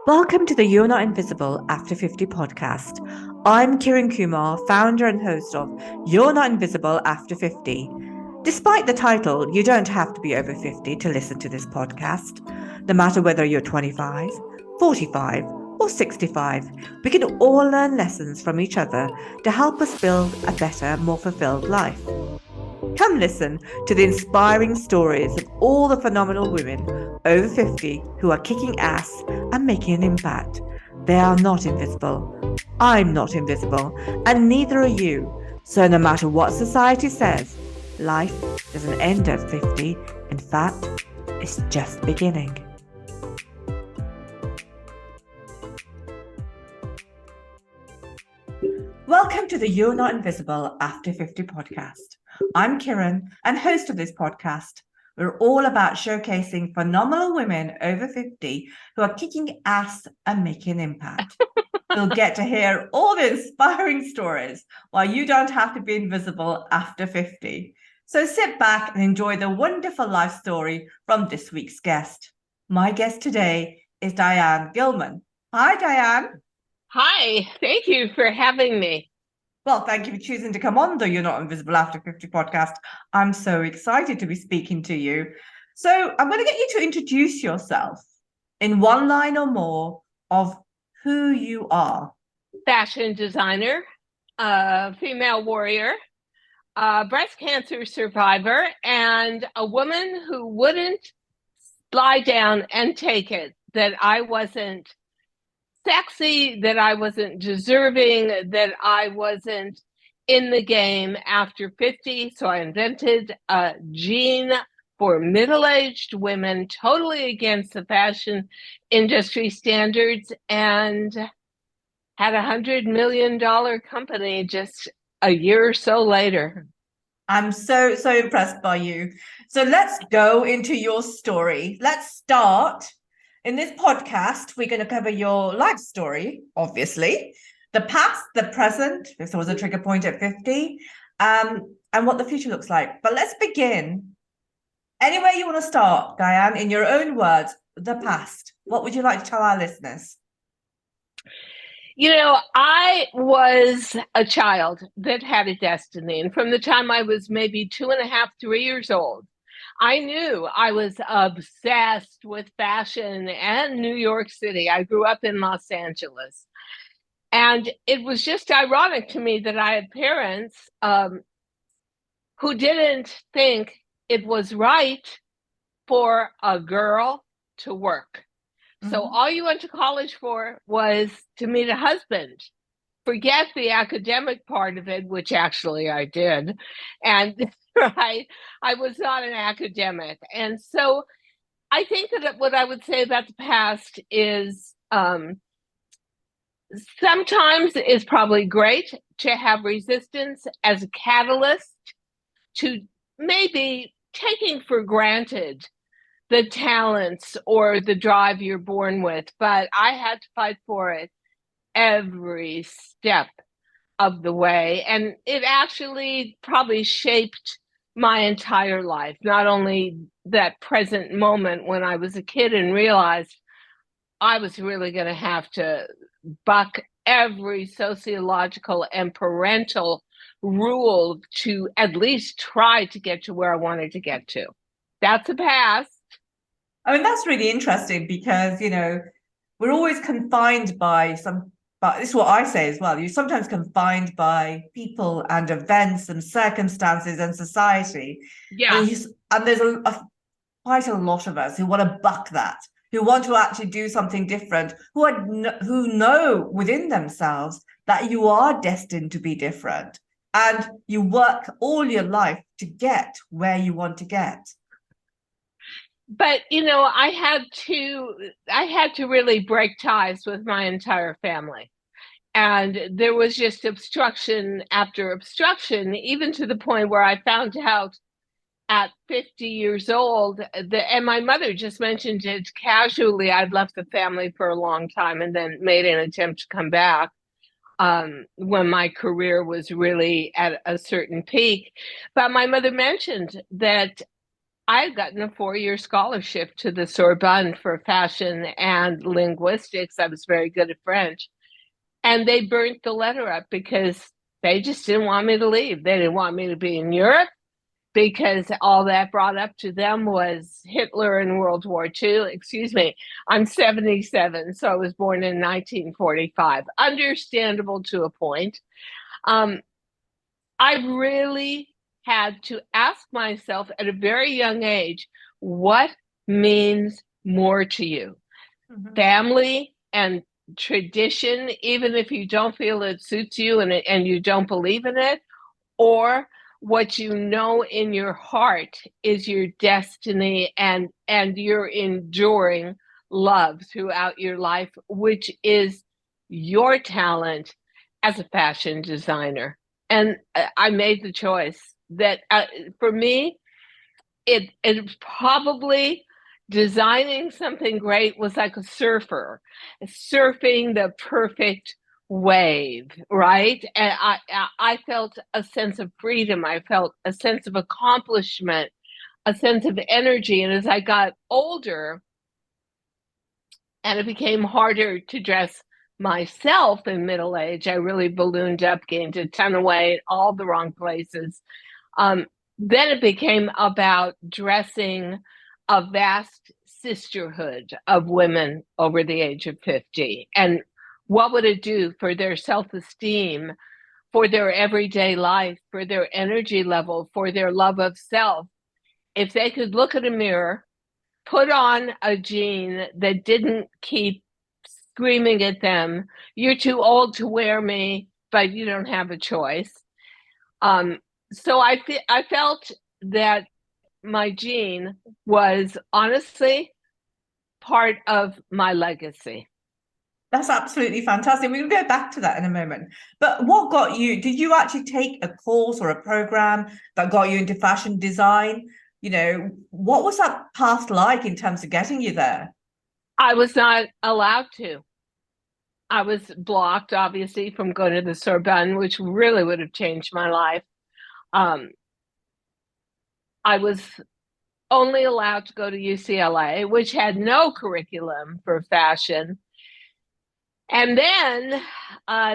Welcome to the You're Not Invisible After 50 podcast. I'm Kiran Kumar, founder and host of You're Not Invisible After 50. Despite the title, you don't have to be over 50 to listen to this podcast. No matter whether you're 25, 45, or 65, we can all learn lessons from each other to help us build a better, more fulfilled life. Come listen to the inspiring stories of all the phenomenal women over 50 who are kicking ass and making an impact. They are not invisible. I'm not invisible, and neither are you. So no matter what society says, life doesn't end at 50. In fact, it's just beginning. Welcome to the You're Not Invisible After 50 podcast. I'm Kiran and host of this podcast. We're all about showcasing phenomenal women over 50 who are kicking ass and making an impact. You'll get to hear all the inspiring stories while you don't have to be invisible after 50. So sit back and enjoy the wonderful life story from this week's guest. My guest today is Diane Gilman. Hi, Diane. Hi, thank you for having me. Well, thank you for choosing to come on the You're Not Invisible After 50 podcast. I'm so excited to be speaking to you. So I'm going to get you to introduce yourself in one line or more of who you are. Fashion designer, female warrior, breast cancer survivor, and a woman who wouldn't lie down and take it, that I wasn't sexy, that I wasn't deserving, that I wasn't in the game after 50. So I invented a jean for middle-aged women, totally against the fashion industry standards, and had $100 million company just a year or so later. I'm so impressed by you. So let's go into your story. Let's start. In this podcast, we're going to cover your life story, obviously, the past, the present, if there was a trigger point at 50, and what the future looks like. But let's begin. Anywhere you want to start, Diane, in your own words, the past. What would you like to tell our listeners? You know, I was a child that had a destiny. And from the time I was maybe 2.5, 3 years old, I knew I was obsessed with fashion and New York City. I grew up in Los Angeles. And it was just ironic to me that I had parents who didn't think it was right for a girl to work. So all you went to college for was to meet a husband. Forget the academic part of it, which actually I did. And right, I was not an academic. And so I think that what I would say about the past is sometimes it's probably great to have resistance as a catalyst to maybe taking for granted the talents or the drive you're born with, but I had to fight for it every step of the way. And it actually probably shaped my entire life, not only that present moment when I was a kid and realized I was really going to have to buck every sociological and parental rule to at least try to get to where I wanted to get to. That's a past. I mean, that's really interesting because, you know, we're always confined by but this is what I say as well. You're sometimes confined by people and events and circumstances and society. Yeah. And there's quite a lot of us who want to buck that, who want to actually do something different, who know within themselves that you are destined to be different. And you work all your life to get where you want to get. But, you know, I had to really break ties with my entire family. And there was just obstruction after obstruction, even to the point where I found out at 50 years old, and my mother just mentioned it casually, I'd left the family for a long time and then made an attempt to come back when my career was really at a certain peak. But my mother mentioned that I had gotten a 4-year scholarship to the Sorbonne for fashion and linguistics. I was very good at French. And they burnt the letter up because they just didn't want me to leave. They didn't want me to be in Europe because all that brought up to them was Hitler and World War II. Excuse me, I'm 77, so I was born in 1945. Understandable to a point. Um, I really had to ask myself at a very young age, what means more to you? Mhm. Family and tradition, even if you don't feel it suits you and you don't believe in it, or what you know in your heart is your destiny and your enduring love throughout your life, which is your talent as a fashion designer. And I made the choice that for me, it probably designing something great was like a surfer surfing the perfect wave, right? And I felt a sense of freedom. I felt a sense of accomplishment, a sense of energy. And as I got older and it became harder to dress myself in middle age, I really ballooned up, gained a ton of weight, all the wrong places. Um, then it became about dressing a vast sisterhood of women over the age of 50. And what would it do for their self-esteem, for their everyday life, for their energy level, for their love of self, if they could look at a mirror, put on a jean that didn't keep screaming at them, "You're too old to wear me, but you don't have a choice." Um, so I felt that my jean was honestly part of my legacy. That's absolutely fantastic. We'll go back to that in a moment. But what got you? Did you actually take a course or a program that got you into fashion design? What was that path like in terms of getting you there? I was not allowed to. I was blocked, obviously, from going to the Sorbonne, which really would have changed my life. Um, I was only allowed to go to UCLA, which had no curriculum for fashion. And then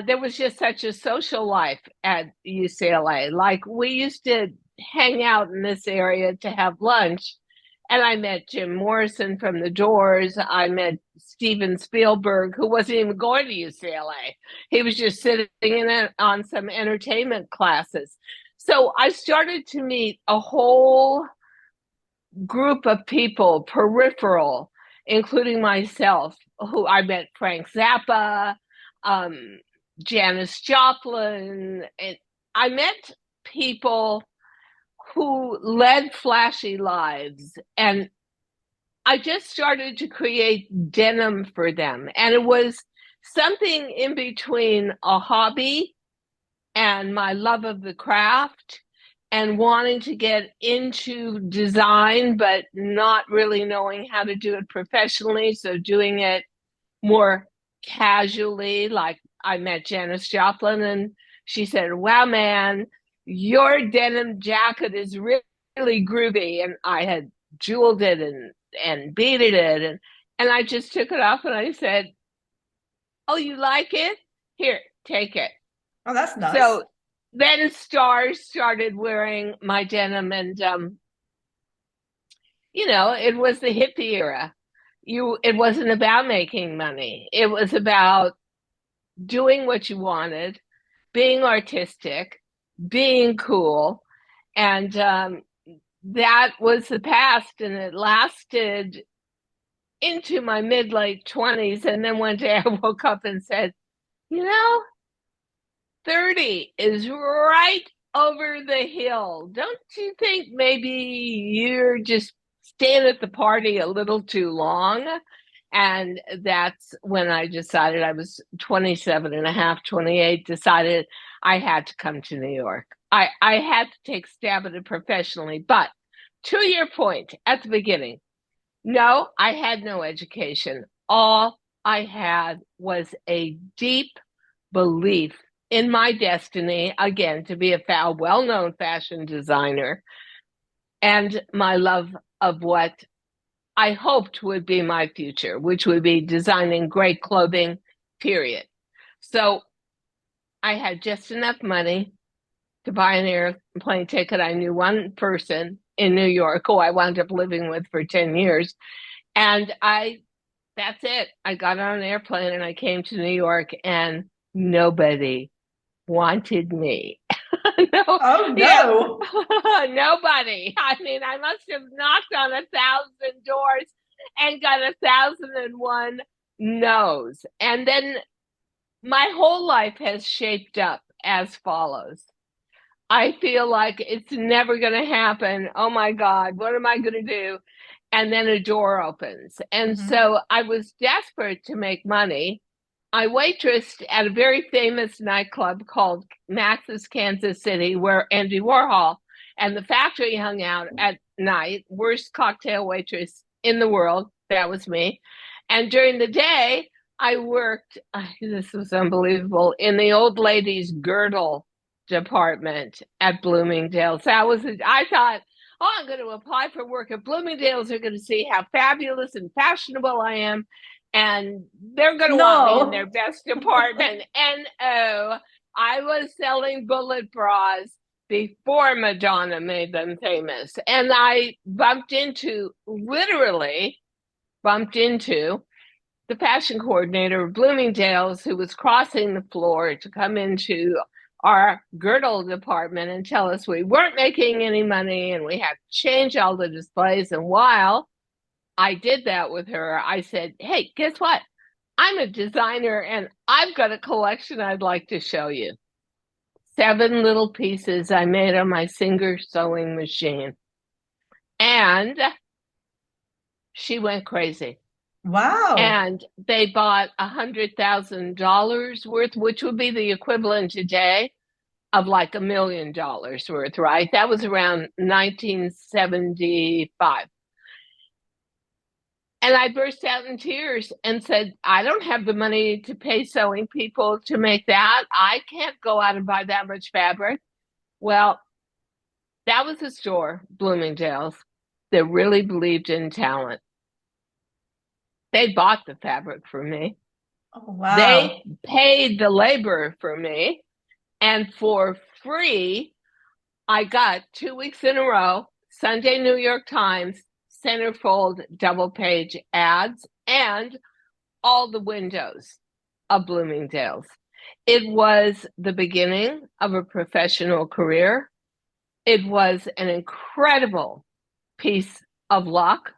there was just such a social life at UCLA. Like we used to hang out in this area to have lunch. And I met Jim Morrison from The Doors. I met Steven Spielberg, who wasn't even going to UCLA. He was just sitting in it on some entertainment classes. So I started to meet a whole group of people, peripheral, including myself, who I met Frank Zappa, um, Janis Joplin, and I met people who led flashy lives, and I just started to create denim for them. And it was something in between a hobby and my love of the craft and wanting to get into design, but not really knowing how to do it professionally. So doing it more casually. Like I met Janis Joplin and she said, "Wow, man, your denim jacket is really groovy." And I had jeweled it and beaded it. And I just took it off and I said, "Oh, you like it? Here, take it." Oh, that's nice. So then stars started wearing my denim, and it was the hippie era. It wasn't about making money. It was about doing what you wanted, being artistic, being cool, and that was the past, and it lasted into my mid late 20s. And then one day I woke up and said, you know, 30 is right over the hill. Don't you think maybe you're just staying at the party a little too long? And that's when I decided, I was 27 and a half, 28, decided I had to come to New York. I had to take a stab at it professionally. But to your point at the beginning, no, I had no education. All I had was a deep belief in my destiny, again, to be a well-known fashion designer, and my love of what I hoped would be my future, which would be designing great clothing, period. So I had just enough money to buy an airplane ticket. I knew one person in New York who I wound up living with for 10 years. And that's it. I got on an airplane and I came to New York, and nobody wanted me. No, Oh yeah, no. nobody. I mean, I must have knocked on 1,000 doors and got 1,001 no's. And then my whole life has shaped up as follows. I feel like it's never going to happen. Oh my God, what am I going to do? And then a door opens. And so I was desperate to make money. I waitressed at a very famous nightclub called Max's Kansas City, where Andy Warhol and the Factory hung out at night. Worst cocktail waitress in the world. That was me. And during the day, I worked, this was unbelievable, in the old ladies' girdle department at Bloomingdale's. I thought, oh, I'm going to apply for work at Bloomingdale's. They're going to see how fabulous and fashionable I am, and they're going to want me in their best department. And oh, I was selling bullet bras before Madonna made them famous. And I literally bumped into the fashion coordinator of Bloomingdale's, who was crossing the floor to come into our girdle department and tell us we weren't making any money and we had to change all the displays. And while I did that with her, I said, hey, guess what? I'm a designer and I've got a collection I'd like to show you. 7 little pieces I made on my Singer sewing machine. And she went crazy. Wow. And they bought $100,000 worth, which would be the equivalent today of like $1 million worth, right? That was around 1975. And I burst out in tears and said, I don't have the money to pay sewing people to make that. I can't go out and buy that much fabric. Well, that was a store, Bloomingdale's, that really believed in talent. They bought the fabric for me. Oh, wow. They paid the labor for me. And for free, I got 2 weeks in a row, Sunday New York Times, centerfold double page ads, and all the windows of Bloomingdale's. It was the beginning of a professional career. It was an incredible piece of luck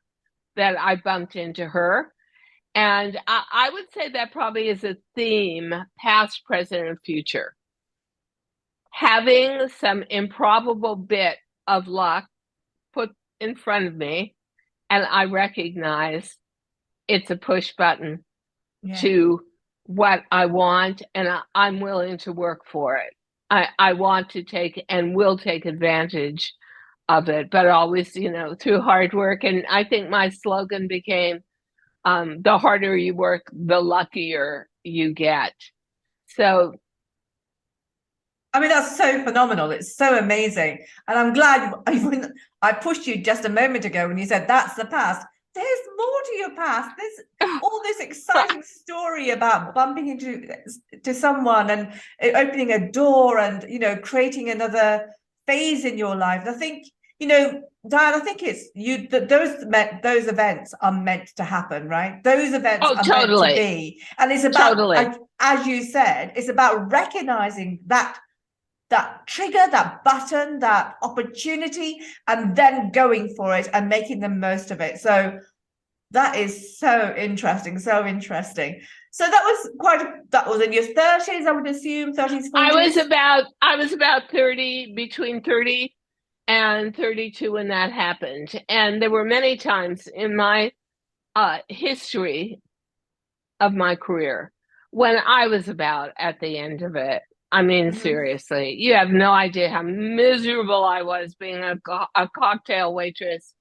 that I bumped into her. And I would say that probably is a theme, past, present, and future. Having some improbable bit of luck put in front of me, and I recognize it's a push button to what I want, and I'm willing to work for it. I want to take and will take advantage of it, but always, through hard work. And I think my slogan became, the harder you work, the luckier you get. So, I mean, that's so phenomenal. It's so amazing. And I'm glad I pushed you just a moment ago when you said that's the past. There's more to your past. There's all this exciting story about bumping into someone and opening a door and, creating another phase in your life. And I think, Diane, I think it's those events are meant to happen, right? Those events are totally meant to be. And it's about, as you said, it's about recognizing that trigger, that button, that opportunity, and then going for it and making the most of it. So that is so interesting, so interesting. So that was in your 30s, I would assume, 30s, 40s? I was about 30, between 30 and 32 when that happened. And there were many times in my history of my career when I was about at the end of it. I mean, seriously, you have no idea how miserable I was being a cocktail waitress.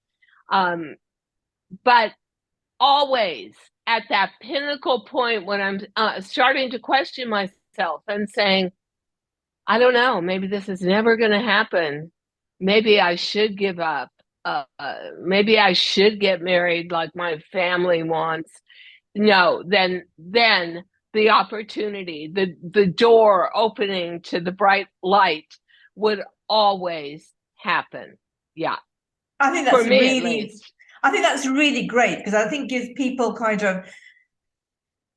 But always at that pinnacle point when I'm starting to question myself and saying, I don't know, maybe this is never going to happen. Maybe I should give up. maybe I should get married like my family wants. No, then the opportunity, the door opening to the bright light would always happen. Yeah, I think for that's me at really, least. I think that's really great because I think gives people kind of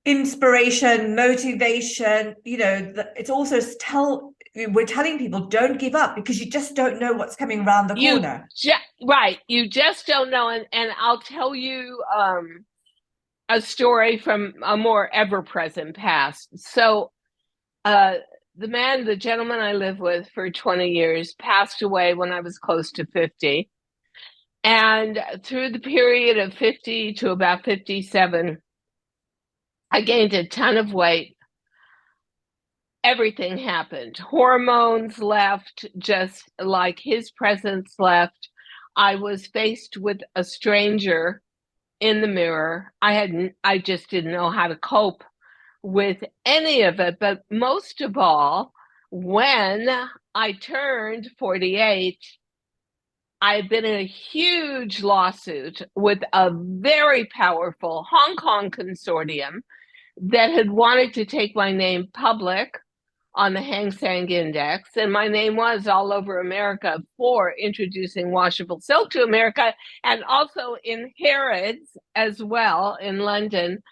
inspiration, motivation. It's also we're telling people don't give up because you just don't know what's coming around the corner. Right, you just don't know. And I'll tell you a story from a more ever-present past. So the gentleman I lived with for 20 years passed away when I was close to 50. And through the period of 50 to about 57, I gained a ton of weight. Everything happened. Hormones left, just like his presence left. I was faced with a stranger in the mirror. I just didn't know how to cope with any of it. But most of all, when I turned 48, I had been in a huge lawsuit with a very powerful Hong Kong consortium that had wanted to take my name public on the Hang Seng Index. And my name was all over America for introducing washable silk to America, and also in Harrods as well in London.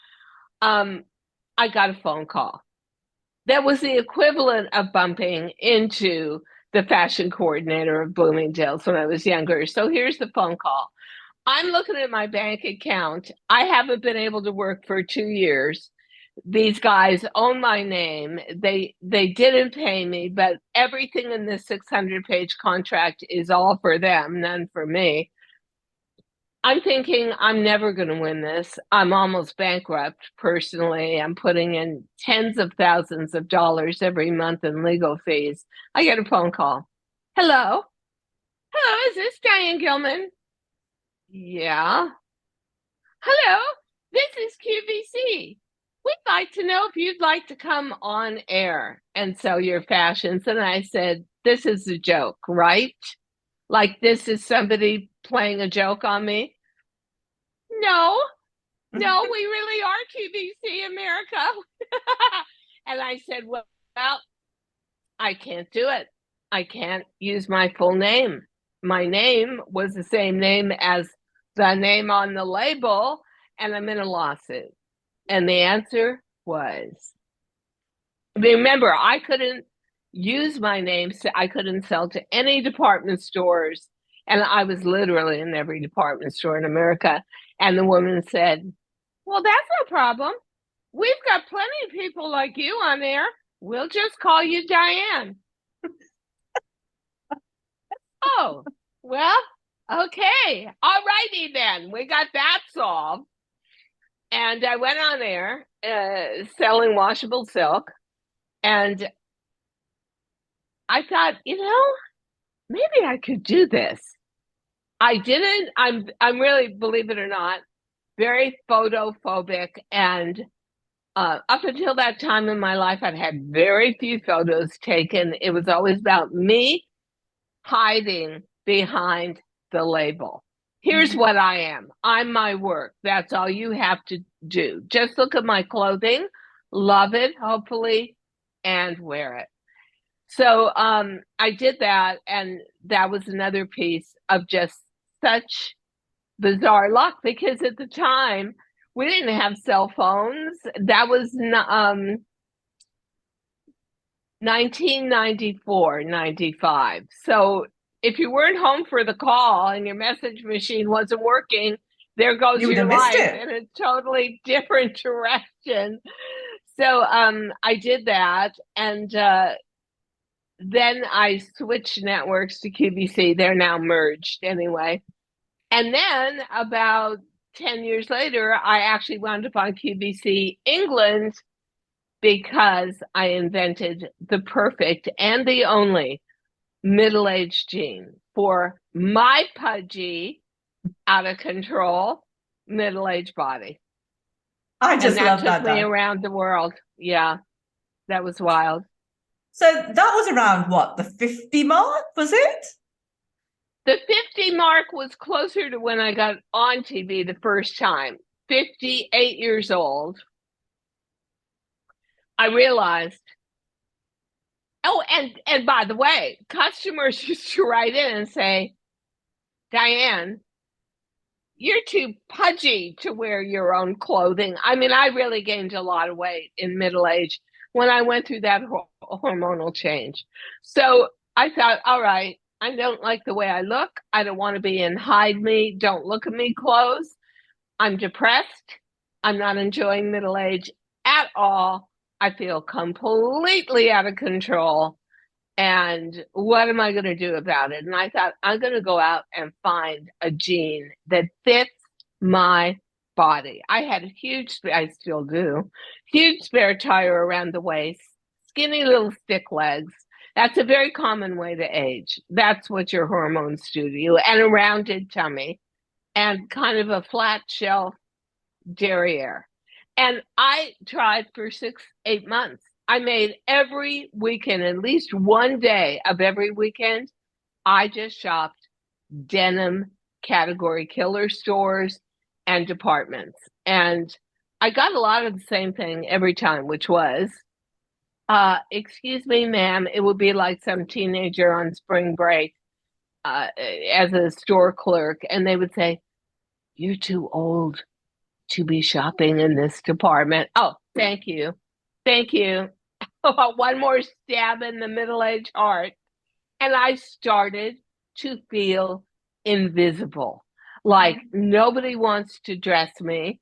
I got a phone call. That was the equivalent of bumping into the fashion coordinator of Bloomingdale's when I was younger. So here's the phone call. I'm looking at my bank account. I haven't been able to work for 2 years. These guys own my name. They didn't pay me, but everything in this 600-page contract is all for them, none for me. I'm thinking I'm never going to win this. I'm almost bankrupt personally. I'm putting in tens of thousands of dollars every month in legal fees. I get a phone call. Hello? Hello, is this Diane Gilman? Yeah. Hello, this is QVC. We'd like to know if you'd like to come on air and sell your fashions. And I said, this is a joke, right? Like this is somebody playing a joke on me? No, we really are QVC America. And I said, well, I can't do it. I can't use my full name. My name was the same name as the name on the label, and I'm in a lawsuit. And the answer was, remember, I couldn't use my name. I couldn't sell to any department stores. And I was literally in every department store in America. And the woman said, well, that's no problem. We've got plenty of people like you on there. We'll just call you Diane. Oh, well, okay. All righty then. We got that solved. And I went on there selling washable silk. And I thought, maybe I could do this. I didn't. I'm really, believe it or not, very photophobic. And up until that time in my life, I'd had very few photos taken. It was always about me hiding behind the label. Here's what I am. I'm my work. That's all you have to do. Just look at my clothing, love it, hopefully, and wear it. So I did that, and that was another piece of just such bizarre luck, because at the time we didn't have cell phones. That was 1994, 95. So if you weren't home for the call and your message machine wasn't working, there goes your life in a totally different direction. So I did that, and then I switched networks to QVC. They're now merged anyway. And then about 10 years later, I actually wound up on QVC England because I invented the perfect and the only middle-aged jean for my pudgy, out of control, middle-aged body. I just love that. And that took me around the world. Yeah, that was wild. So that was around what, the 50 mark, was it? The 50 mark was closer to when I got on TV the first time. 58 years old. I realized, oh, and by the way, customers used to write in and say, Diane, you're too pudgy to wear your own clothing. I mean, I really gained a lot of weight in middle age when I went through that hormonal change. So I thought, all right, I don't like the way I look. I don't want to be in hide me, don't look at me clothes. I'm depressed. I'm not enjoying middle age at all. I feel completely out of control. And what am I going to do about it? And I thought, I'm going to go out and find a jean that fits my body. I had a huge, I still do, huge spare tire around the waist, skinny little stick legs. That's a very common way to age. That's what your hormones do to you. And a rounded tummy and kind of a flat shelf derriere. And I tried for 6-8 months. I made every weekend, at least one day of every weekend, I just shopped denim category killer stores and departments. And I got a lot of the same thing every time, which was, excuse me, ma'am, it would be like some teenager on spring break as a store clerk. And they would say, you're too old to be shopping in this department. Oh, thank you. Thank you. One more stab in the middle-aged heart. And I started to feel invisible. Like nobody wants to dress me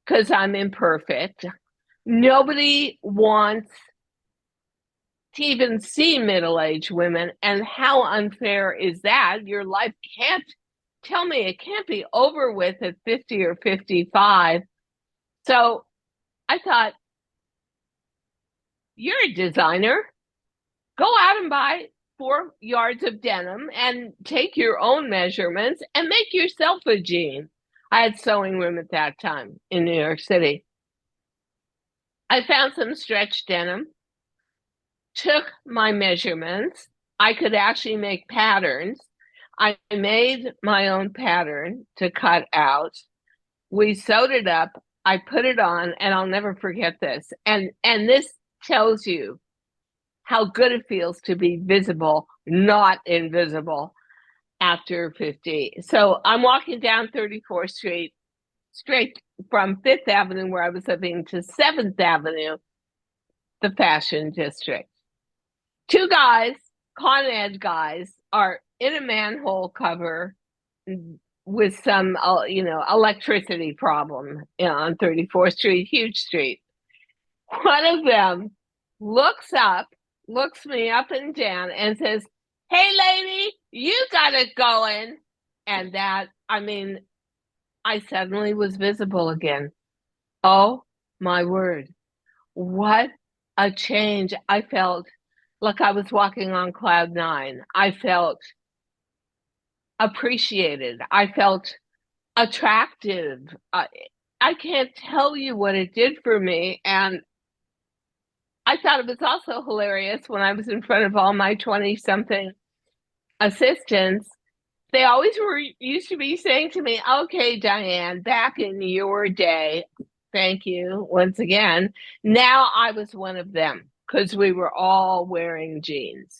because I'm imperfect. Nobody wants to even see middle-aged women. And how unfair is that? Your life can't, tell me, it can't be over with at 50 or 55. So I thought, you're a designer. Go out and buy 4 yards of denim and take your own measurements and make yourself a jean. I had sewing room at that time in New York City. I found some stretch denim, took my measurements. I could actually make patterns. I made my own pattern to cut out. We sewed it up. I put it on, and I'll never forget this. And this tells you how good it feels to be visible, not invisible after 50. So I'm walking down 34th Street, straight from 5th Avenue, where I was living, to 7th Avenue, the fashion district. 2 guys, Con Ed guys, are in a manhole cover with some, electricity problem on 34th Street, huge street. One of them looks me up and down and says, hey, lady, you got it going. And that, I suddenly was visible again. Oh, my word. What a change. I felt like I was walking on cloud 9. I felt appreciated. I felt attractive. I can't tell you what it did for me. And I thought it was also hilarious when I was in front of all my 20-something assistants. They always used to be saying to me, okay, Diane, back in your day, thank you once again. Now I was one of them because we were all wearing jeans.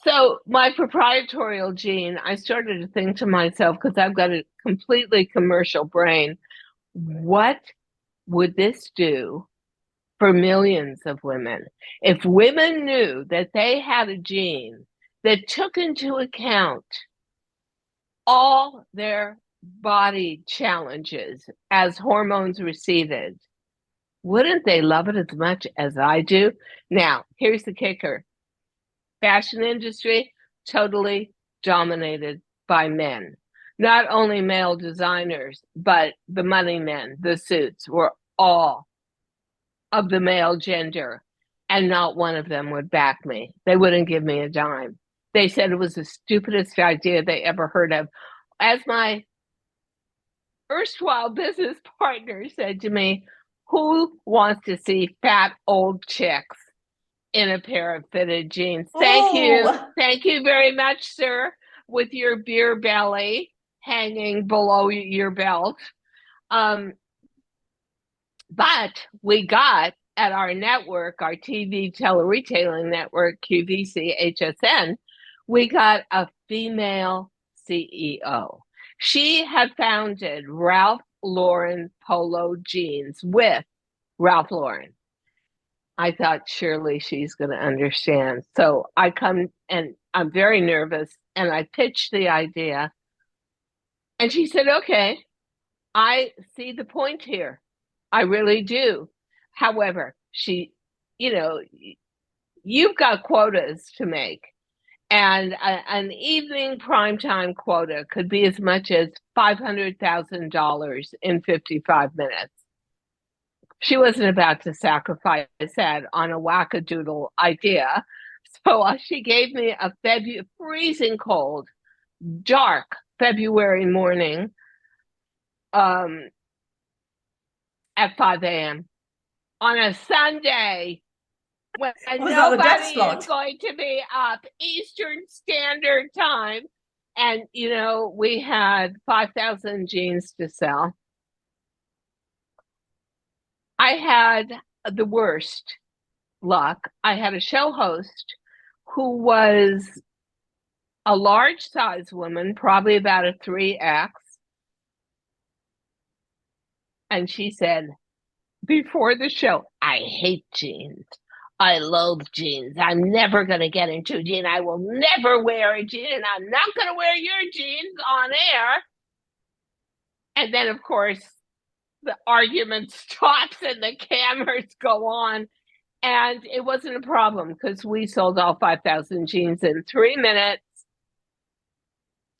So my proprietorial jean, I started to think to myself, because I've got a completely commercial brain, what would this do for millions of women? If women knew that they had a jean that took into account all their body challenges as hormones receded, wouldn't they love it as much as I do? Now, here's the kicker. Fashion industry, totally dominated by men. Not only male designers, but the money men, the suits, were all of the male gender, and not one of them would back me. They wouldn't give me a dime. They said it was the stupidest idea they ever heard of. As my erstwhile business partner said to me, who wants to see fat old chicks in a pair of fitted jeans? Thank you. Thank you very much, sir. with your beer belly hanging below your belt. But we got at our network, our TV tele-retailing network, QVC HSN, we got a female CEO. She had founded Ralph Lauren Polo Jeans with Ralph Lauren. I thought surely she's going to understand. So I come and I'm very nervous and I pitched the idea. And she said, okay, I see the point here. I really do. However, you've got quotas to make. And an evening primetime quota could be as much as $500,000 in 55 minutes. She wasn't about to sacrifice that on a wackadoodle idea. So she gave me a freezing cold, dark February morning at 5 a.m. on a Sunday when nobody is going to be up, Eastern Standard Time. And, we had 5,000 jeans to sell. I had the worst luck. I had a show host who was a large size woman, probably about a 3X. And she said, before the show, I hate jeans. I loathe jeans. I'm never going to get into jeans. I will never wear a jean, and I'm not going to wear your jeans on air. And then, of course, the argument stops and the cameras go on. And it wasn't a problem because we sold all 5,000 jeans in 3 minutes.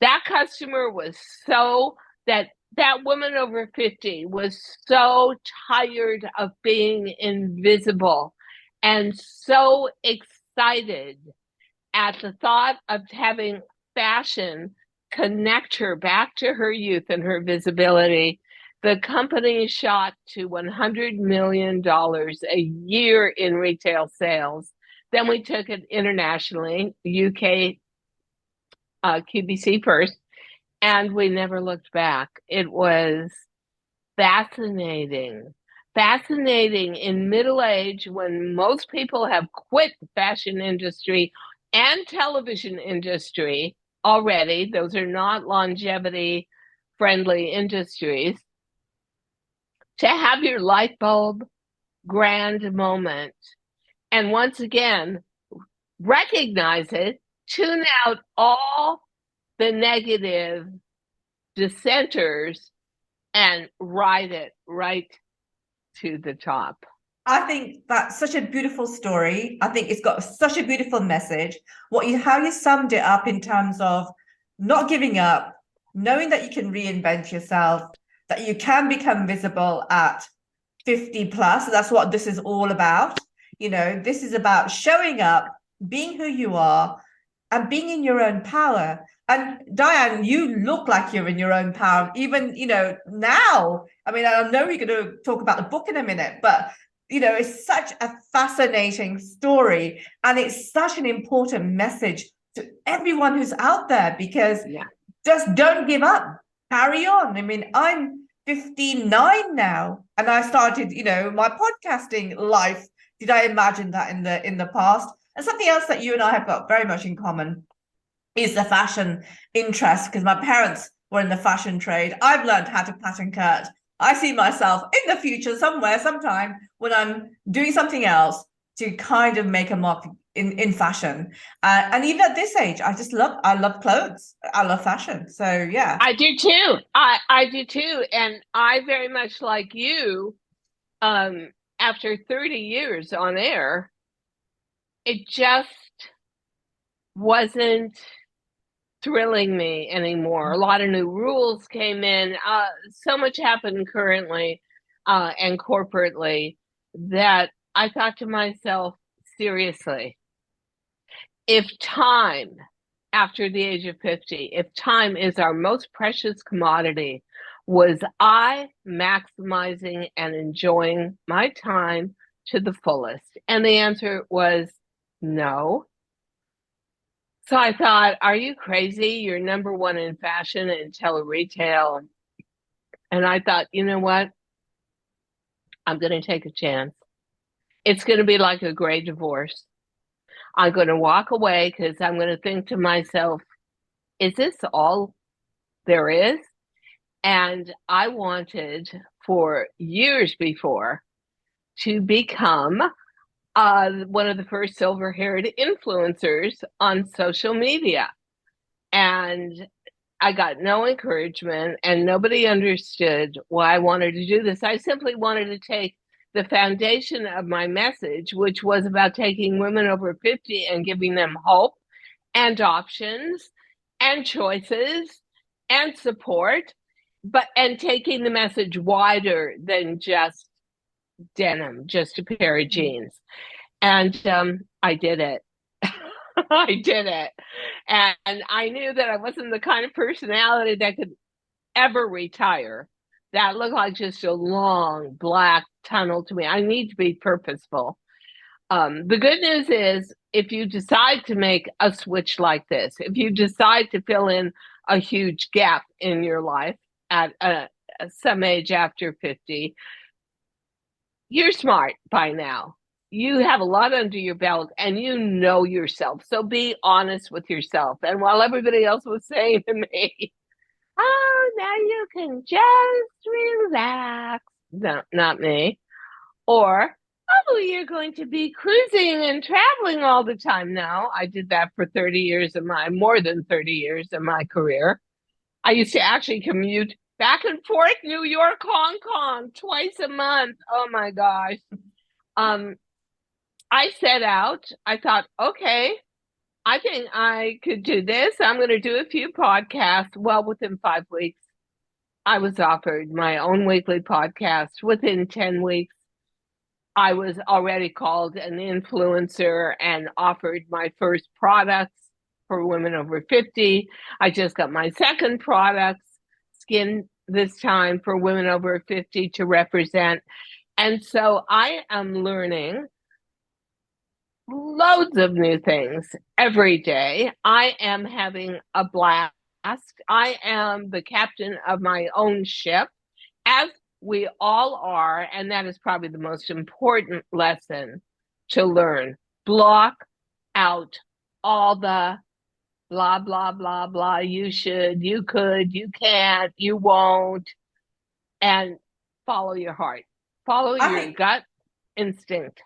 That customer was that woman over 50 was so tired of being invisible and so excited at the thought of having fashion connect her back to her youth and her visibility. The company shot to $100 million a year in retail sales. Then we took it internationally, UK, QVC first, and we never looked back. It was fascinating in middle age when most people have quit the fashion industry and television industry already. Those are not longevity friendly industries. To have your light bulb grand moment and once again recognize it, tune out all the negative dissenters and ride it right to the top. I think that's such a beautiful story. I think it's got such a beautiful message. How you summed it up in terms of not giving up, knowing that you can reinvent yourself, that you can become visible at 50 plus. So that's what this is all about. This is about showing up, being who you are, and being in your own power. And Diane, you look like you're in your own power, even, now. I mean, I know you're going to talk about the book in a minute, but, it's such a fascinating story. And it's such an important message to everyone who's out there, because just don't give up, carry on. I mean, I'm 59 now, and I started, my podcasting life. Did I imagine that in the past? And something else that you and I have got very much in common is the fashion interest, because my parents were in the fashion trade. I've learned how to pattern cut. I see myself in the future sometime when I'm doing something else to kind of make a mark in fashion. And even at this age, I love clothes. I love fashion. So, yeah. I do too. I do too. And I very much like you, after 30 years on air, it just wasn't thrilling me anymore. A lot of new rules came in. So much happened currently and corporately that I thought to myself, seriously, if time, after the age of 50, if time is our most precious commodity, was I maximizing and enjoying my time to the fullest? And the answer was no. So I thought, are you crazy? You're number one in fashion and tele-retail. And I thought, you know what? I'm going to take a chance. It's going to be like a great divorce. I'm going to walk away because I'm going to think to myself, is this all there is? And I wanted for years before to become one of the first silver-haired influencers on social media. And I got no encouragement and nobody understood why I wanted to do this. I simply wanted to take the foundation of my message, which was about taking women over 50 and giving them hope and options and choices and support, and taking the message wider than just denim, just a pair of jeans. And I did it. I did it. And I knew that I wasn't the kind of personality that could ever retire. That looked like just a long black tunnel to me. I need to be purposeful. The good news is if you decide to make a switch like this, if you decide to fill in a huge gap in your life at some age after 50, you're smart by now. You have a lot under your belt and you know yourself. So be honest with yourself. And while everybody else was saying to me, oh, now you can just relax. No, not me. Or, oh, you're going to be cruising and traveling all the time. No, I did that for more than 30 years of my career. I used to actually commute back and forth, New York, Hong Kong, twice a month. Oh my gosh. I set out, I thought, okay, I think I could do this. I'm going to do a few podcasts. Well, within 5 weeks, I was offered my own weekly podcast. Within 10 weeks, I was already called an influencer and offered my first products for women over 50. I just got my second product, skin this time for women over 50 to represent. And so I am learning loads of new things every day. I am having a blast. I am the captain of my own ship, as we all are, and that is probably the most important lesson to learn. Block out all the blah, blah, blah, blah. You should, you could, you can't, you won't, and follow your heart. Follow your gut instinct.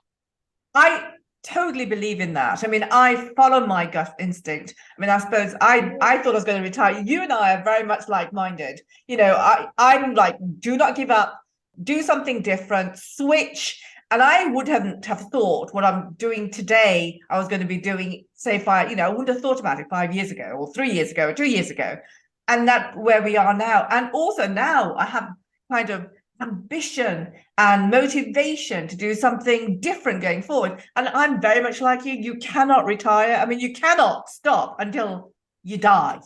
I totally believe in that. I mean, I follow my gut instinct. I mean, I suppose I thought I was going to retire. You and I are very much like-minded. You know, I'm like, do not give up, do something different, switch. And I wouldn't have thought what I'm doing today, I was going to be doing, say, I wouldn't have thought about it 5 years ago or 3 years ago or 2 years ago. And that's where we are now. And also now I have kind of ambition and motivation to do something different going forward. And I'm very much like you cannot retire. I mean, you cannot stop until you die.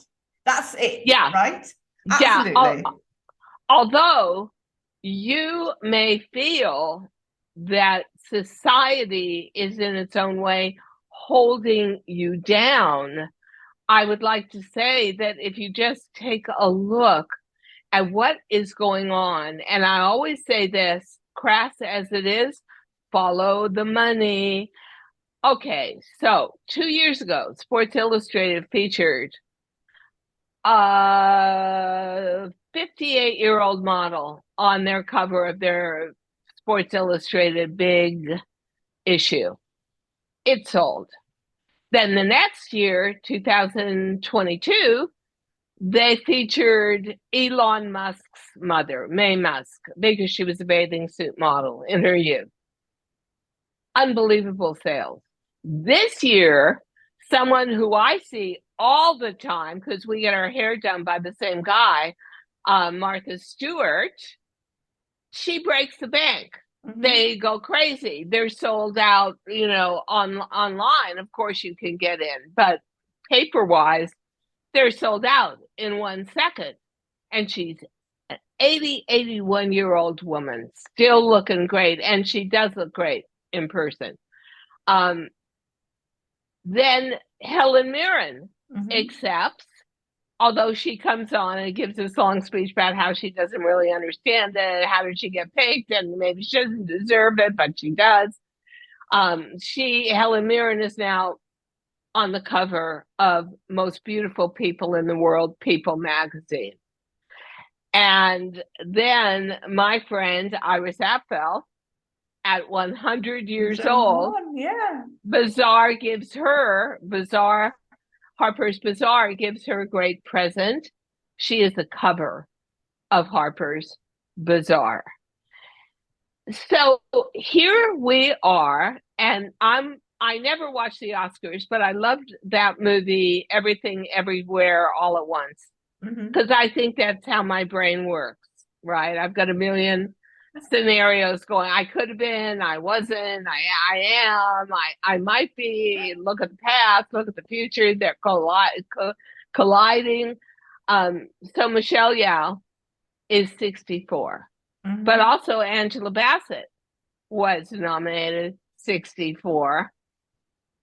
That's it. Yeah. Right? Absolutely. Yeah. Although you may feel that society is in its own way holding you down, I would like to say that if you just take a look at what is going on, and I always say this, crass as it is, follow the money. Okay, so 2 years ago, Sports Illustrated featured a 58-year-old model on their cover of their Sports Illustrated big issue. It sold. Then the next year, 2022, they featured Elon Musk's mother, May Musk, because she was a bathing suit model in her youth. Unbelievable sales. This year, someone who I see all the time, because we get our hair done by the same guy, Martha Stewart, she breaks the bank. Mm-hmm. They go crazy. They're sold out, online. Of course you can get in, but paper-wise, they're sold out in 1 second. And she's an 81-year-old woman, still looking great. And she does look great in person. Then Helen Mirren accepts, although she comes on and gives this long speech about how she doesn't really understand it, how did she get picked, and maybe she doesn't deserve it, but she does. Helen Mirren is now on the cover of Most Beautiful People in the World, People magazine. And then my friend Iris Apfel, at 100 years old, Harper's Bazaar gives her a great present. She is the cover of Harper's Bazaar. So here we are, and I never watched the Oscars, but I loved that movie, Everything Everywhere All at Once, because I think that's how my brain works, right? I've got a million scenarios going. I could have been, I wasn't, I am, I might be. Look at the past, look at the future. They're colliding. So Michelle Yeoh is 64, but also Angela Bassett was nominated 64.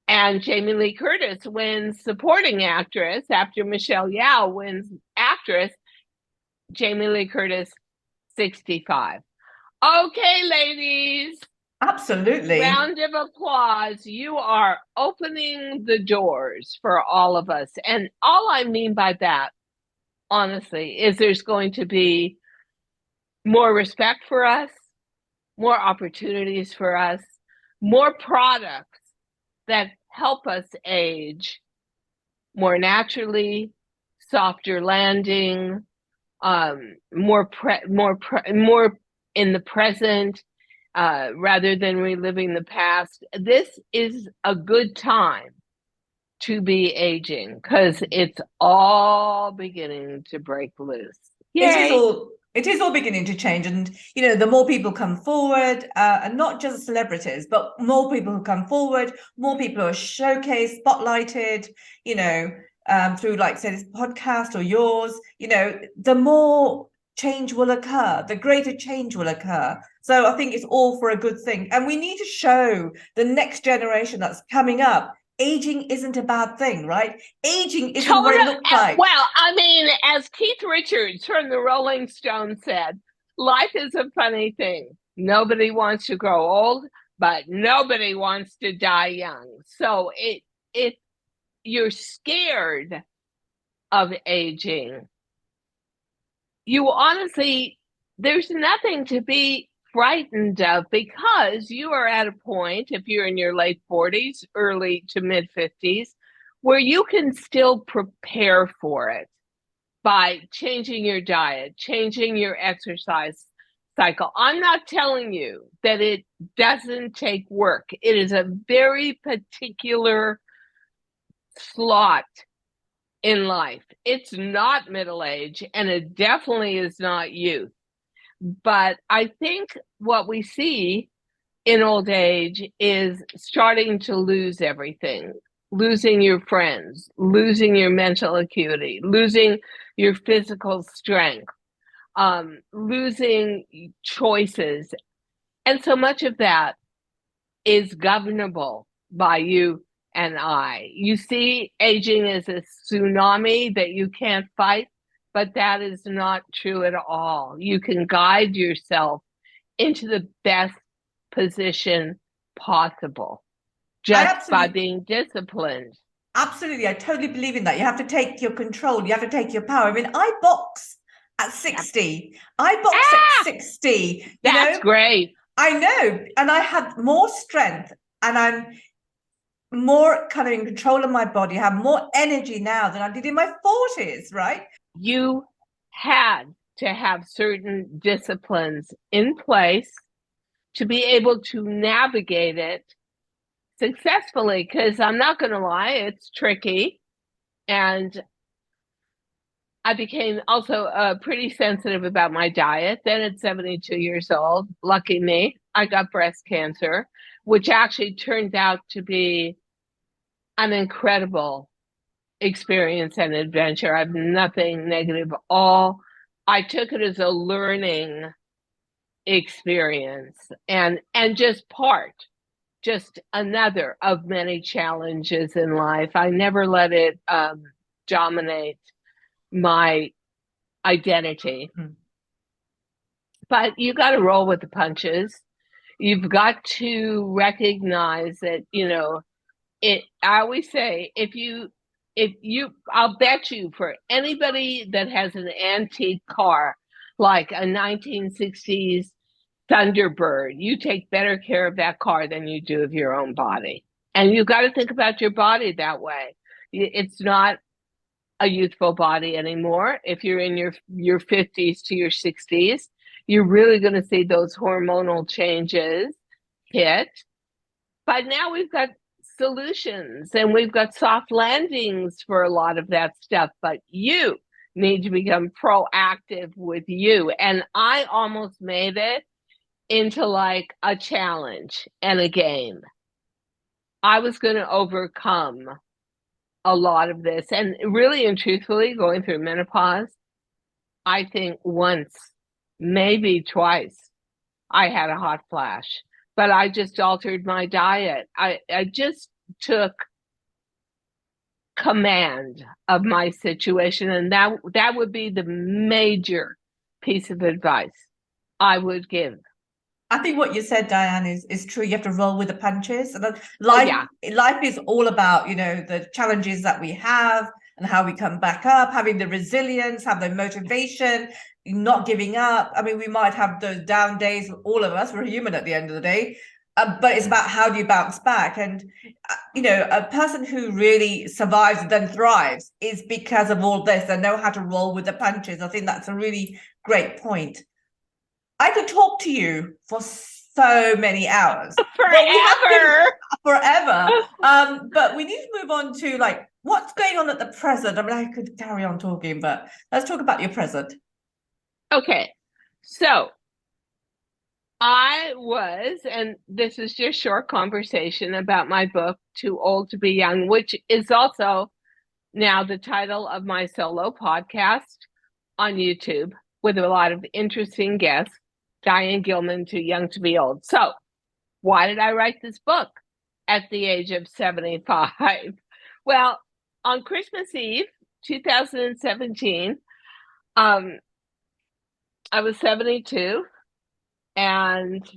And Jamie Lee Curtis wins supporting actress after Michelle Yeoh wins actress. Jamie Lee Curtis, 65. Okay, ladies. Absolutely. Round of applause. You are opening the doors for all of us. And all I mean by that, honestly, is there's going to be more respect for us, more opportunities for us, more products that help us age more naturally, softer landing, more in the present, rather than reliving the past. This is a good time to be aging because it's all beginning to break loose. Yay. It is all beginning to change, and the more people come forward, and not just celebrities, but more people who come forward, more people who are showcased, spotlighted, through, like, say, this podcast or yours, the more change will occur, the greater change will occur. So I think it's all for a good thing, and we need to show the next generation that's coming up aging isn't a bad thing, right? Aging isn't what it looks like. Well, I mean, as Keith Richards from the Rolling Stones said, life is a funny thing. Nobody wants to grow old, but nobody wants to die young. So you're scared of aging. You honestly, there's nothing to be frightened of, because you are at a point, if you're in your late 40s, early to mid 50s, where you can still prepare for it by changing your diet, changing your exercise cycle. I'm not telling you that it doesn't take work. It is a very particular slot in life. It's not middle age, and it definitely is not youth. But I think what we see in old age is starting to lose everything, losing your friends, losing your mental acuity, losing your physical strength, losing choices. And so much of that is governable by you and I. You see aging as a tsunami that you can't fight, but that is not true at all. You can guide yourself into the best position possible just by being disciplined. Absolutely. I totally believe in that. You have to take your control. You have to take your power. I mean, I box at 60. I box at 60. That's great. I know. And I had more strength, and I'm more kind of in control of my body. I have more energy now than I did in my 40s, right? You had to have certain disciplines in place to be able to navigate it successfully, because I'm not going to lie, it's tricky. And I became also pretty sensitive about my diet. Then at 72 years old, lucky me, I got breast cancer, which actually turned out to be an incredible experience and adventure. I have nothing negative at all. I took it as a learning experience and just part just another of many challenges in life. I never let it dominate my identity. But you got to roll with the punches. You've got to recognize that, I always say, I'll bet you for anybody that has an antique car, like a 1960s Thunderbird, you take better care of that car than you do of your own body. And you've got to think about your body that way. It's not a youthful body anymore. If you're in your 50s to your 60s, you're really going to see those hormonal changes hit. But now we've got solutions and we've got soft landings for a lot of that stuff. But you need to become proactive with you. And I almost made it into like a challenge and a game. I was going to overcome a lot of this. And really and truthfully, going through menopause, I think once, maybe twice, I had a hot flash. But I just altered my diet. I just took command of my situation. And that would be the major piece of advice I would give. I think what you said, Diane, is true. You have to roll with the punches. And life is all about, the challenges that we have and how we come back up, having the resilience, have the motivation, not giving up. I mean, we might have those down days, all of us, we're human at the end of the day. But it's about how do you bounce back. And, a person who really survives and then thrives is because of all this. They know how to roll with the punches. I think that's a really great point. I could talk to you for so many hours. Forever. But we need to move on to what's going on at the present. I mean, I could carry on talking, but let's talk about your present. Okay. So I was, and this is just short conversation about my book, Too Old to Be Young, which is also now the title of my solo podcast on YouTube with a lot of interesting guests. Diane Gilman, Too Young to Be Old. So why did I write this book at the age of 75? Well, on Christmas Eve, 2017, I was 72 and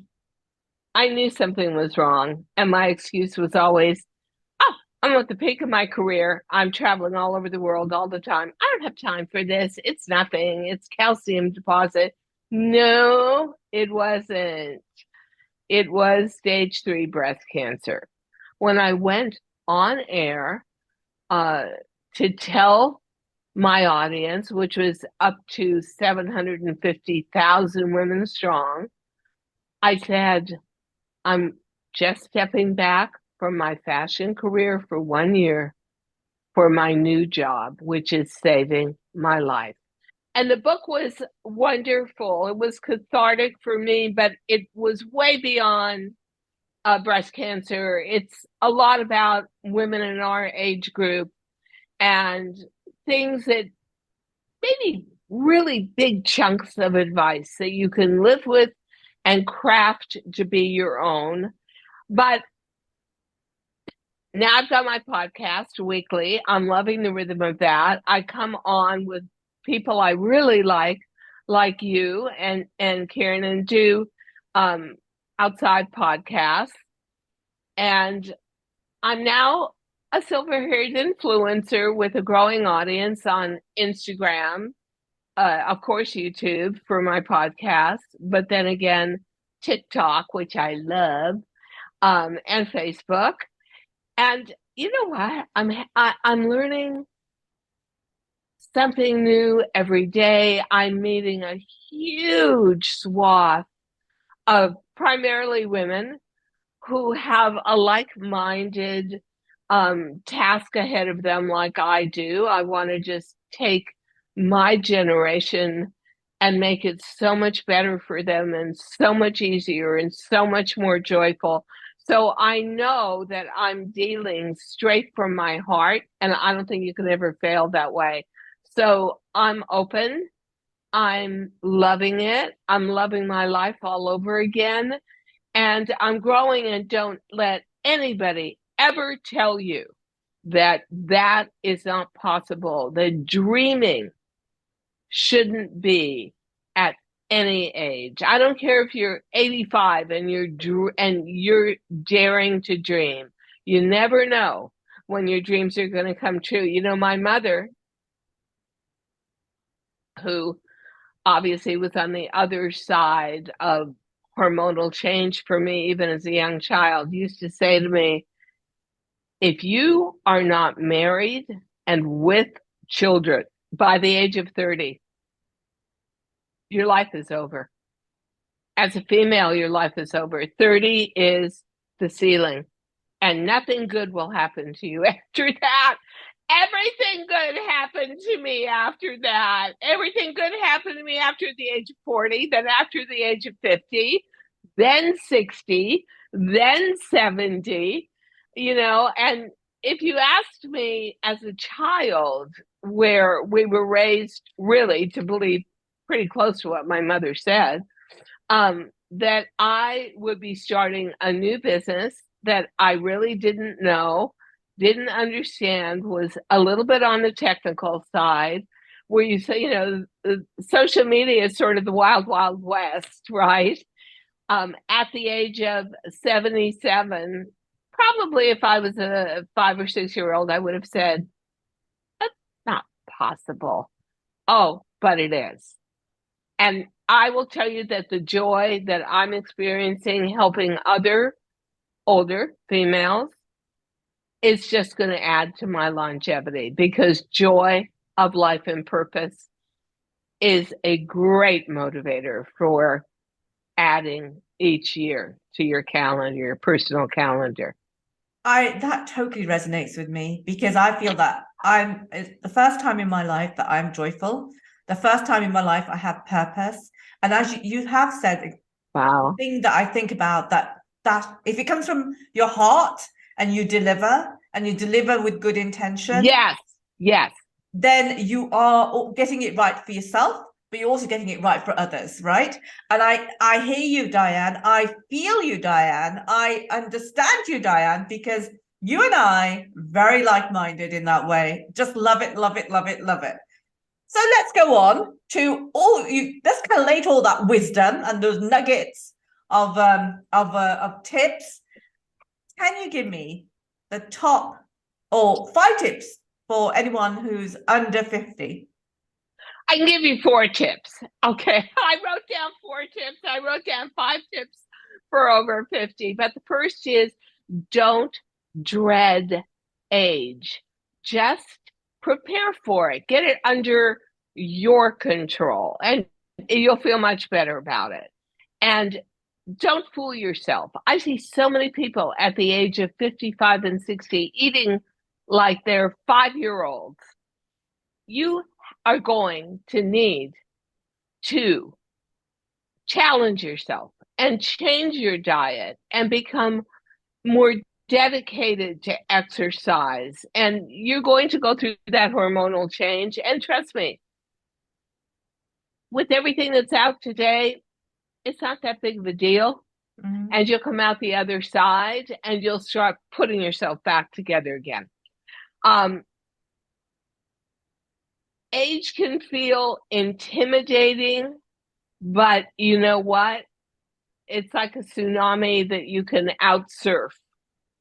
I knew something was wrong. And my excuse was always, I'm at the peak of my career. I'm traveling all over the world all the time. I don't have time for this. It's nothing. It's calcium deposit. No, it wasn't. It was stage 3 breast cancer. When I went on air to tell my audience, which was up to 750,000 women strong, I said, I'm just stepping back from my fashion career for 1 year for my new job, which is saving my life. And the book was wonderful. It was cathartic for me, but it was way beyond breast cancer. It's a lot about women in our age group and things that maybe really big chunks of advice that you can live with and craft to be your own. But now I've got my podcast weekly. I'm loving the rhythm of that. I come on with people I really like you and Karen, and do outside podcasts. And I'm now a silver-haired influencer with a growing audience on Instagram, of course, YouTube for my podcast, but then again, TikTok, which I love, and Facebook. And you know what? I'm learning something new every day. I'm meeting a huge swath of primarily women who have a like-minded task ahead of them like I do. I want to just take my generation and make it so much better for them and so much easier and so much more joyful. So I know that I'm dealing straight from my heart, and I don't think you can ever fail that way. So I'm open. I'm loving it. I'm loving my life all over again. And I'm growing, and don't let anybody ever tell you that that is not possible. That dreaming shouldn't be at any age. I don't care if you're 85 and you're daring to dream. You never know when your dreams are going to come true. You know, my mother, who obviously was on the other side of hormonal change for me, even as a young child, used to say to me, if you are not married and with children by the age of 30, your life is over. As a female, your life is over. 30 is the ceiling, and nothing good will happen to you after that. Everything good happened to me after that. Everything good happened to me after the age of 40, then after the age of 50, then 60, then 70, and if you asked me as a child, where we were raised really to believe pretty close to what my mother said, that I would be starting a new business that I really didn't know, didn't understand, was a little bit on the technical side, where you say, social media is sort of the wild, wild west, right? At the age of 77, probably if I was a 5 or 6-year-old, I would have said, that's not possible. Oh, but it is. And I will tell you that the joy that I'm experiencing helping other older females is just going to add to my longevity, because joy of life and purpose is a great motivator for adding each year to your calendar, your personal calendar. That totally resonates with me, because I feel that it's the first time in my life that I'm joyful, the first time in my life I have purpose. And as you have said, wow, the thing that I think about, that if it comes from your heart and you deliver with good intention, yes, then you are getting it right for yourself, but you're also getting it right for others, right? And I hear you, Diane. I feel you, Diane. I understand you, Diane, because you and I very like-minded in that way. Just love it, love it, love it, love it. So let's go on to let's collate all that wisdom and those nuggets of tips. Can you give me the top or 5 tips for anyone who's under 50? I can give you 4 tips. Okay. I wrote down 4 tips. I wrote down 5 tips for over 50. But the first is, don't dread age. Just prepare for it. Get it under your control, and you'll feel much better about it. And don't fool yourself. I see so many people at the age of 55 and 60 eating like they're 5-year-olds. You are going to need to challenge yourself and change your diet and become more dedicated to exercise. And you're going to go through that hormonal change. And trust me, with everything that's out today, it's not that big of a deal. Mm-hmm. And you'll come out the other side and you'll start putting yourself back together again. Age can feel intimidating, but you know what? It's like a tsunami that you can outsurf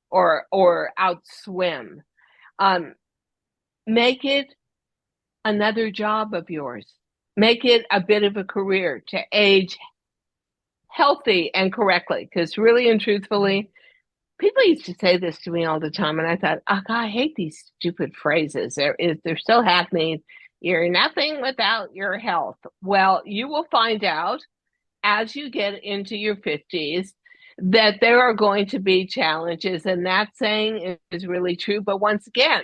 or outswim. Make it another job of yours. Make it a bit of a career to age healthy and correctly. Because really and truthfully, people used to say this to me all the time, and I thought, oh, God, I hate these stupid phrases. They're so hackneyed. You're nothing without your health. Well, you will find out as you get into your 50s that there are going to be challenges, and that saying is really true. But once again,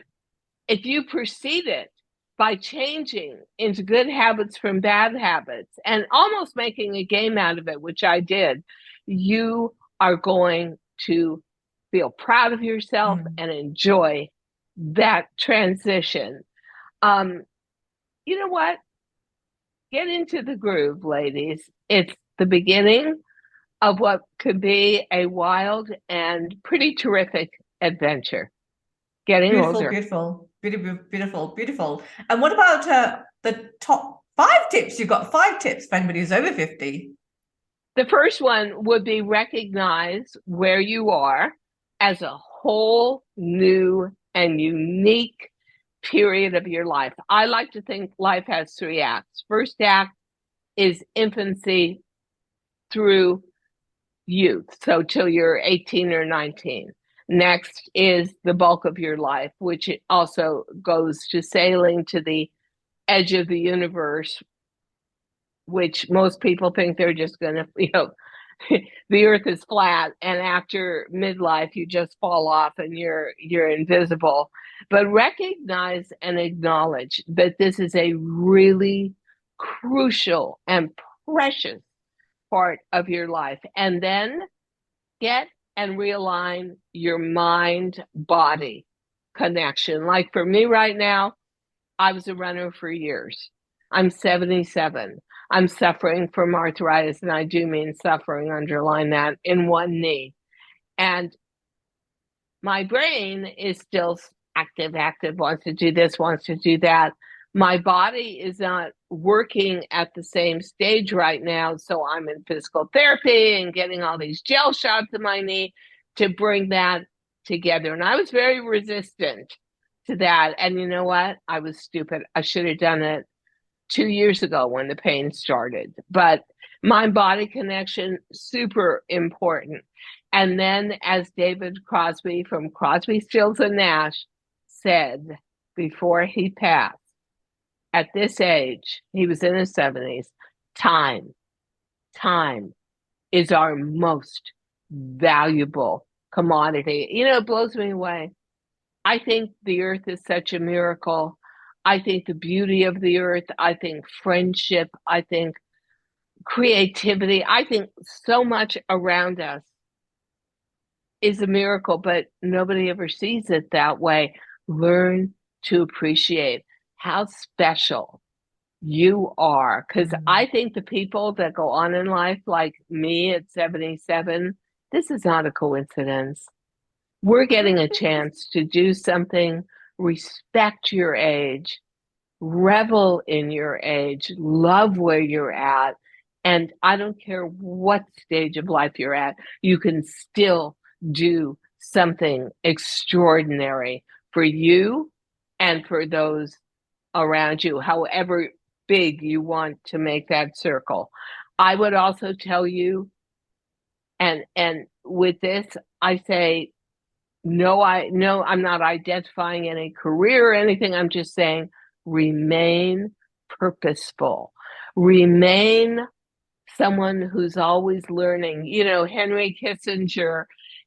if you precede it by changing into good habits from bad habits and almost making a game out of it, which I did, you are going to feel proud of yourself and enjoy that transition. You know what? Get into the groove, ladies. It's the beginning of what could be a wild and pretty terrific adventure. Getting Beautiful, older. beautiful, beautiful, beautiful, beautiful. And what about the top 5 tips? You've got 5 tips for anybody who's over 50. The first one would be recognize where you are as a whole new and unique period of your life. I like to think life has 3 acts. First act is infancy through youth, so till you're 18 or 19. Next is the bulk of your life, which also goes to sailing to the edge of the universe, which most people think they're just going to, the earth is flat, and after midlife you just fall off and you're invisible. But recognize and acknowledge that this is a really crucial and precious part of your life. And then get and realign your mind-body connection. Like for me right now, I was a runner for years. I'm 77. I'm suffering from arthritis, and I do mean suffering, underline that, in one knee. And my brain is still active, wants to do this, wants to do that. My body is not working at the same stage right now, so I'm in physical therapy and getting all these gel shots in my knee to bring that together. And I was very resistant to that. And you know what? I was stupid. I should have done it 2 years ago when the pain started. But mind-body connection, super important. And then, as David Crosby from Crosby, Stills and Nash said before he passed, at this age, he was in his 70s, time is our most valuable commodity. It blows me away. I think the earth is such a miracle. I think the beauty of the earth, I think friendship, I think creativity, I think so much around us is a miracle, but nobody ever sees it that way. Learn to appreciate how special you are. Because I think the people that go on in life, like me at 77, this is not a coincidence. We're getting a chance to do something, respect your age, revel in your age, love where you're at. And I don't care what stage of life you're at, you can still do something extraordinary for you and for those around you, however big you want to make that circle. I would also tell you, and with this, I say, no, I'm not identifying any career or anything. I'm just saying, remain purposeful. Remain someone who's always learning. Henry Kissinger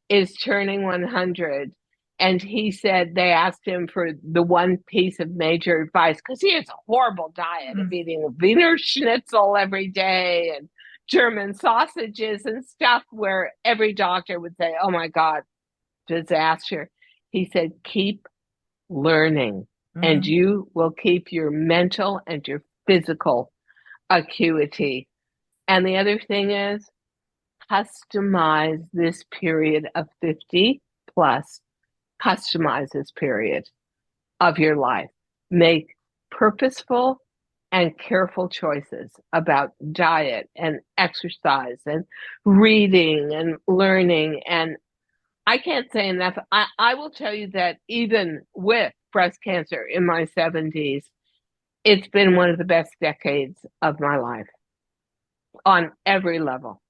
is turning 100. And he said, they asked him for the one piece of major advice, because he has a horrible diet of eating Wiener Schnitzel every day and German sausages and stuff, where every doctor would say, oh my God, disaster. He said, keep learning, and you will keep your mental and your physical acuity. And the other thing is, customize this period of 50 plus. Customize this period of your life. Make purposeful and careful choices about diet and exercise and reading and learning. And I can't say enough. I will tell you that even with breast cancer in my 70s, it's been one of the best decades of my life on every level.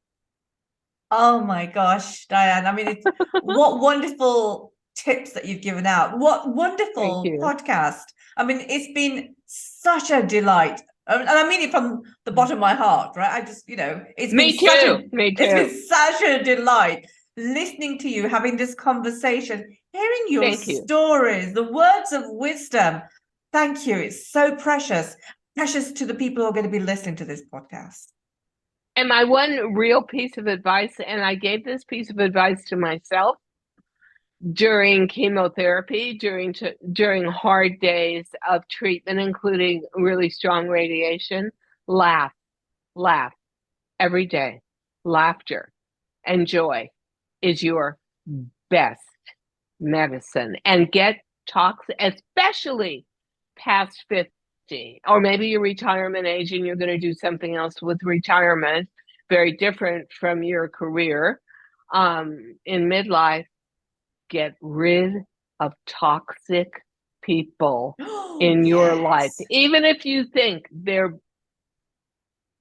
Oh my gosh, Diane. I mean, what wonderful tips that you've given out. What wonderful podcast. I mean, it's been such a delight. And I mean it from the bottom of my heart, right? I just, it's Me been too. It's been such a delight listening to you, having this conversation, hearing your stories, the words of wisdom. Thank you. It's so precious to the people who are going to be listening to this podcast. And my one real piece of advice, and I gave this piece of advice to myself during chemotherapy, during hard days of treatment, including really strong radiation, laugh every day. Laughter and joy is your best medicine. And get toxic, especially past 50, or maybe your retirement age and you're going to do something else with retirement, very different from your career. In midlife, get rid of toxic people in your life, even if you think they're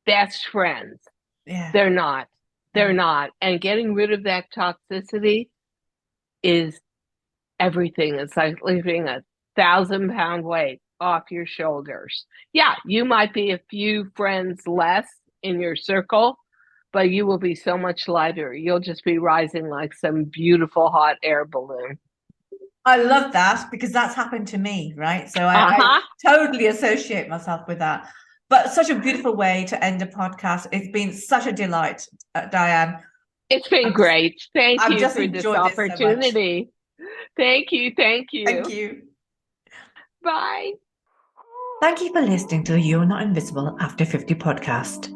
best friends. They're not. And getting rid of that toxicity is everything. It's like leaving 1,000-pound weight off your shoulders. Yeah, you might be a few friends less in your circle, but you will be so much lighter. You'll just be rising like some beautiful hot air balloon. I love that, because that's happened to me, right? So I totally associate myself with that. But such a beautiful way to end a podcast. It's been such a delight, Diane. It's been great. Thank you just for this opportunity. So Thank you. Thank you. Bye. Thank you for listening to the You're Not Invisible After 50 podcast.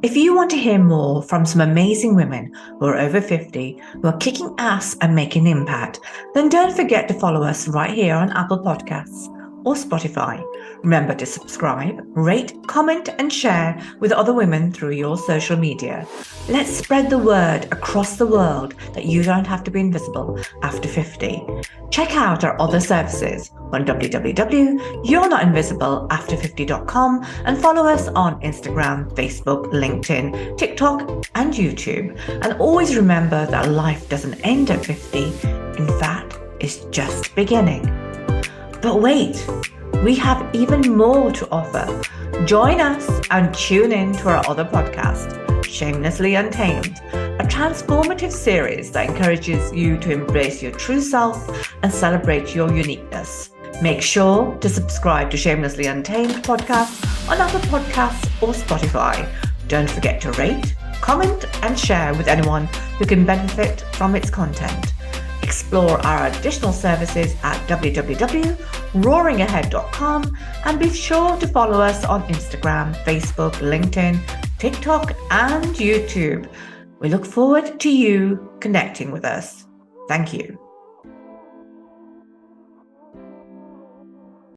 If you want to hear more from some amazing women who are over 50, who are kicking ass and making an impact, then don't forget to follow us right here on Apple Podcasts or Spotify. Remember to subscribe, rate, comment, and share with other women through your social media. Let's spread the word across the world that you don't have to be invisible after 50. Check out our other services on www.you'renotinvisibleafter50.com and follow us on Instagram, Facebook, LinkedIn, TikTok, and YouTube. And always remember that life doesn't end at 50. In fact, it's just beginning. But wait, we have even more to offer. Join us and tune in to our other podcast, Shamelessly Untamed, a transformative series that encourages you to embrace your true self and celebrate your uniqueness. Make sure to subscribe to Shamelessly Untamed podcast on Apple Podcasts or Spotify. Don't forget to rate, comment, and share with anyone who can benefit from its content. Explore our additional services at www.roaringahead.com and be sure to follow us on Instagram, Facebook, LinkedIn, TikTok, and YouTube. We look forward to you connecting with us. Thank you.